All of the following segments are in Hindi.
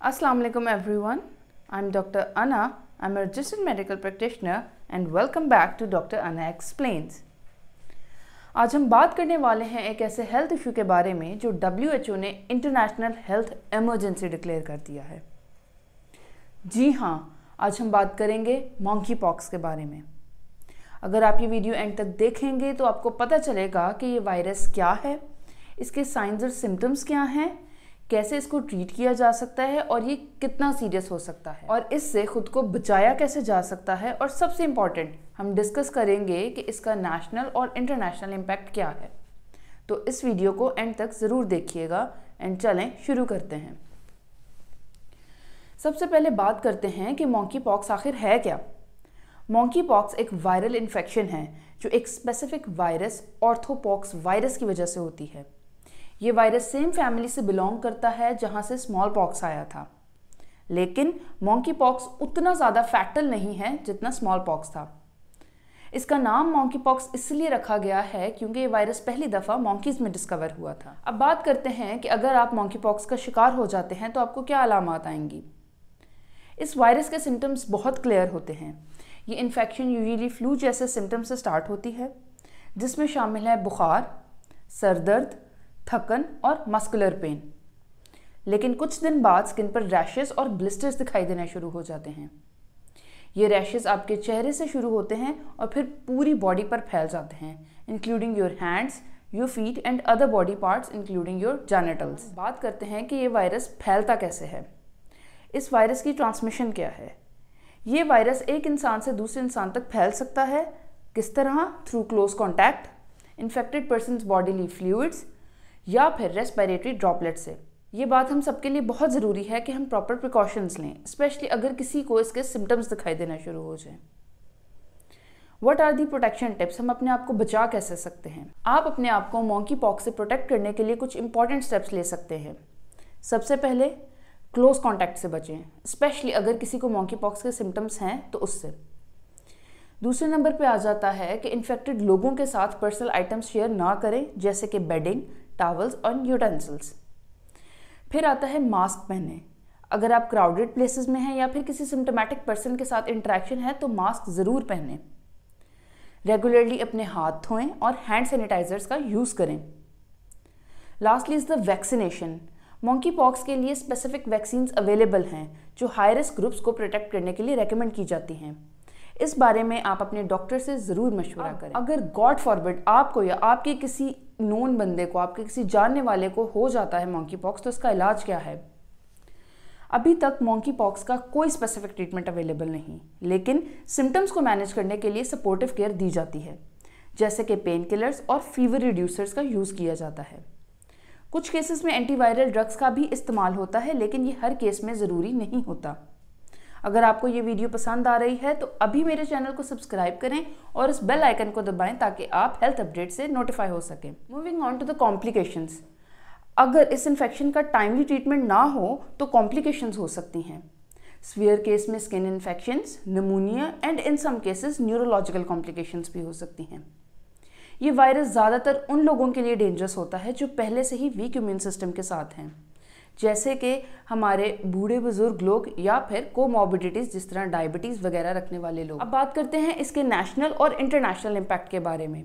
Assalamu alaikum everyone. I'm Dr. Anna. I'm a registered medical practitioner and welcome back to Dr. Anna Explains. आज हम बात करने वाले हैं एक ऐसे हेल्थ इशू के बारे में जो WHO ने इंटरनेशनल हेल्थ इमरजेंसी डिक्लेयर कर दिया है। जी हाँ, आज हम बात करेंगे मॉन्की पॉक्स के बारे में। अगर आप ये वीडियो एंड तक देखेंगे तो आपको पता चलेगा कि ये वायरस क्या है, इसके साइंस और सिम्टम्स क्या हैं, कैसे इसको ट्रीट किया जा सकता है और ये कितना सीरियस हो सकता है और इससे खुद को बचाया कैसे जा सकता है, और सबसे इम्पॉर्टेंट हम डिस्कस करेंगे कि इसका नेशनल और इंटरनेशनल इम्पैक्ट क्या है। तो इस वीडियो को एंड तक ज़रूर देखिएगा एंड चलें शुरू करते हैं। सबसे पहले बात करते हैं कि मॉन्की पॉक्स आखिर है क्या। मॉन्की पॉक्स एक वायरल इन्फेक्शन है जो एक स्पेसिफिक वायरस ऑर्थोपॉक्स वायरस की वजह से होती है। ये वायरस सेम फैमिली से बिलोंग करता है जहाँ से स्मॉल पॉक्स आया था, लेकिन मॉन्की पॉक्स उतना ज़्यादा फैटल नहीं है जितना स्मॉल पॉक्स था। इसका नाम मॉन्की पॉक्स इसलिए रखा गया है क्योंकि ये वायरस पहली दफ़ा मॉन्कीज़ में डिस्कवर हुआ था। अब बात करते हैं कि अगर आप मॉन्की पॉक्स का शिकार हो जाते हैं तो आपको क्या अलामात आएंगी। इस वायरस के सिम्टम्स बहुत क्लियर होते हैं। ये इन्फेक्शन यूजुअली फ्लू जैसे सिम्टम्स से स्टार्ट होती है, जिसमें शामिल है बुखार, सर दर्द, थकन और मस्कुलर पेन। लेकिन कुछ दिन बाद स्किन पर रैशेस और ब्लिस्टर्स दिखाई देना शुरू हो जाते हैं। ये रैशेस आपके चेहरे से शुरू होते हैं और फिर पूरी बॉडी पर फैल जाते हैं, including your hands, your feet and other body parts including your genitals. बात करते हैं कि ये वायरस फैलता कैसे है। इस वायरस की ट्रांसमिशन क्या है। ये वायरस एक इंसान से दूसरे इंसान तक फैल सकता है। किस तरह? Through close contact, infected persons bodily fluids या फिर रेस्पिरेटरी ड्रॉपलेट से। ये बात हम सबके लिए बहुत ज़रूरी है कि हम प्रॉपर प्रिकॉशंस लें, स्पेशली अगर किसी को इसके सिम्टम्स दिखाई देना शुरू हो जाए। What are the protection tips? हम अपने आप को बचा कैसे सकते हैं। आप अपने आप को मॉन्की पॉक्स से प्रोटेक्ट करने के लिए कुछ इंपॉर्टेंट स्टेप्स ले सकते हैं। सबसे पहले क्लोज कॉन्टैक्ट से बचें, स्पेशली अगर किसी को मॉन्की पॉक्स के सिम्टम्स हैं तो उससे। दूसरे नंबर पे आ जाता है कि इन्फेक्टेड लोगों के साथ पर्सनल आइटम्स शेयर ना करें, जैसे कि बेडिंग, टॉवल्स और यूटेंसिल्स। फिर आता है मास्क पहने। अगर आप क्राउडेड प्लेसेस में हैं या फिर किसी सिम्टोमेटिक पर्सन के साथ इंटरेक्शन है तो मास्क ज़रूर पहनें। रेगुलरली अपने हाथ धोएं और हैंड सैनिटाइजर्स का यूज़ करें। Lastly is the vaccination. Monkey pox के लिए स्पेसिफिक वैक्सीन्स अवेलेबल हैं जो हाई रिस्क ग्रुप्स को प्रोटेक्ट करने के लिए रेकमेंड की जाती हैं। इस बारे में आप अपने डॉक्टर से ज़रूर मशवरा करें। अगर गॉड फॉरबिड आपको या आपके किसी नोन बंदे को, आपके किसी जानने वाले को हो जाता है मॉन्की पॉक्स, तो इसका इलाज क्या है। अभी तक मॉन्की पॉक्स का कोई स्पेसिफिक ट्रीटमेंट अवेलेबल नहीं, लेकिन सिम्टम्स को मैनेज करने के लिए सपोर्टिव केयर दी जाती है, जैसे कि पेन किलर्स और फीवर रिड्यूसर्स का यूज़ किया जाता है। कुछ केसेस में एंटीवायरल ड्रग्स का भी इस्तेमाल होता है, लेकिन ये हर केस में ज़रूरी नहीं होता। अगर आपको ये वीडियो पसंद आ रही है तो अभी मेरे चैनल को सब्सक्राइब करें और इस बेल आइकन को दबाएं ताकि आप हेल्थ अपडेट से नोटिफाई हो सकें। Moving on to the complications. अगर इस इन्फेक्शन का टाइमली ट्रीटमेंट ना हो तो कॉम्प्लिकेशंस हो सकती हैं। सीवियर केस में skin infections, pneumonia and in some cases neurological complications भी हो सकती हैं। ये वायरस ज़्यादातर उन लोगों के लिए डेंजरस होता है जो पहले से ही वीक इम्यून सिस्टम के साथ हैं, जैसे कि हमारे बूढ़े बुजुर्ग लोग या फिर कोमॉर्बिडिटीज़ जिस तरह डायबिटीज़ वगैरह रखने वाले लोग। अब बात करते हैं इसके नेशनल और इंटरनेशनल इम्पैक्ट के बारे में।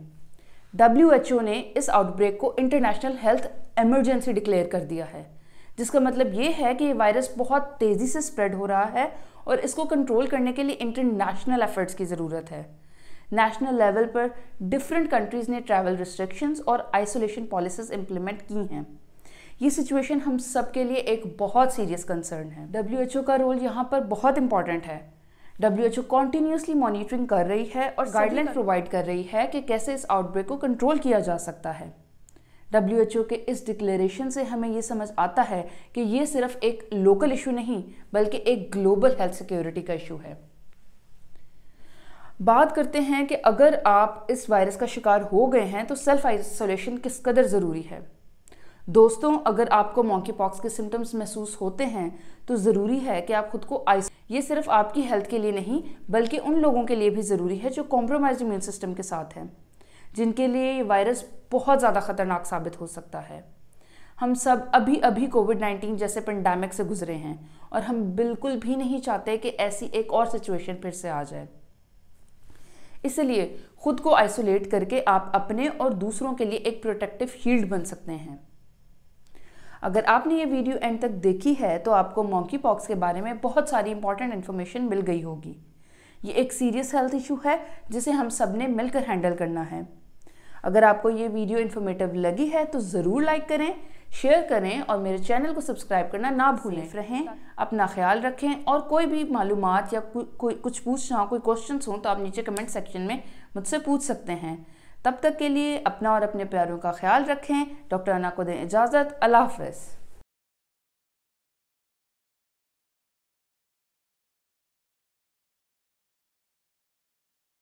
WHO ने इस आउटब्रेक को इंटरनेशनल हेल्थ इमरजेंसी डिक्लेयर कर दिया है, जिसका मतलब ये है कि ये वायरस बहुत तेज़ी से स्प्रेड हो रहा है और इसको कंट्रोल करने के लिए इंटरनेशनल एफर्ट्स की ज़रूरत है। नेशनल लेवल पर डिफरेंट कंट्रीज़ ने ट्रैवल रिस्ट्रिक्शंस और आइसोलेशन पॉलिसीज इम्प्लीमेंट की हैं। ये सिचुएशन हम सब के लिए एक बहुत सीरियस कंसर्न है। WHO का रोल यहाँ पर बहुत इंपॉर्टेंट है। WHO कॉन्टीन्यूसली मॉनिटरिंग कर रही है और गाइडलाइन प्रोवाइड कर रही है कि कैसे इस आउटब्रेक को कंट्रोल किया जा सकता है। WHO के इस डिक्लेरेशन से हमें ये समझ आता है कि ये सिर्फ एक लोकल इशू नहीं बल्कि एक ग्लोबल हेल्थ सिक्योरिटी का इशू है। बात करते हैं कि अगर आप इस वायरस का शिकार हो गए हैं तो सेल्फ आइसोलेशन किस कदर ज़रूरी है। दोस्तों, अगर आपको मॉन्की पॉक्स के सिम्टम्स महसूस होते हैं तो ज़रूरी है कि आप खुद को ये सिर्फ आपकी हेल्थ के लिए नहीं बल्कि उन लोगों के लिए भी ज़रूरी है जो कॉम्प्रोमाइज्ड इम्यून सिस्टम के साथ हैं, जिनके लिए ये वायरस बहुत ज़्यादा ख़तरनाक साबित हो सकता है। हम सब अभी अभी कोविड-19 जैसे पेंडेमिक से गुजरे हैं और हम बिल्कुल भी नहीं चाहते कि ऐसी एक और सिचुएशन फिर से आ जाए। इसलिए खुद को आइसोलेट करके आप अपने और दूसरों के लिए एक प्रोटेक्टिव शील्ड बन सकते हैं। अगर आपने ये वीडियो एंड तक देखी है तो आपको मॉन्की पॉक्स के बारे में बहुत सारी इंपॉर्टेंट इन्फॉर्मेशन मिल गई होगी। ये एक सीरियस हेल्थ इशू है जिसे हम सब ने मिलकर हैंडल करना है। अगर आपको ये वीडियो इन्फॉर्मेटिव लगी है तो ज़रूर लाइक करें, शेयर करें और मेरे चैनल को सब्सक्राइब करना ना भूलें। सेफ रहें, अपना ख्याल रखें और कोई भी मालूमात या कोई कुछ पूछना हो, कोई क्वेश्चंस हों तो आप नीचे कमेंट सेक्शन में मुझसे पूछ सकते हैं। तब तक के लिए अपना और अपने प्यारों का ख्याल रखें। डॉक्टर अना को दें इजाज़त। अल्लाह हाफ़िज़।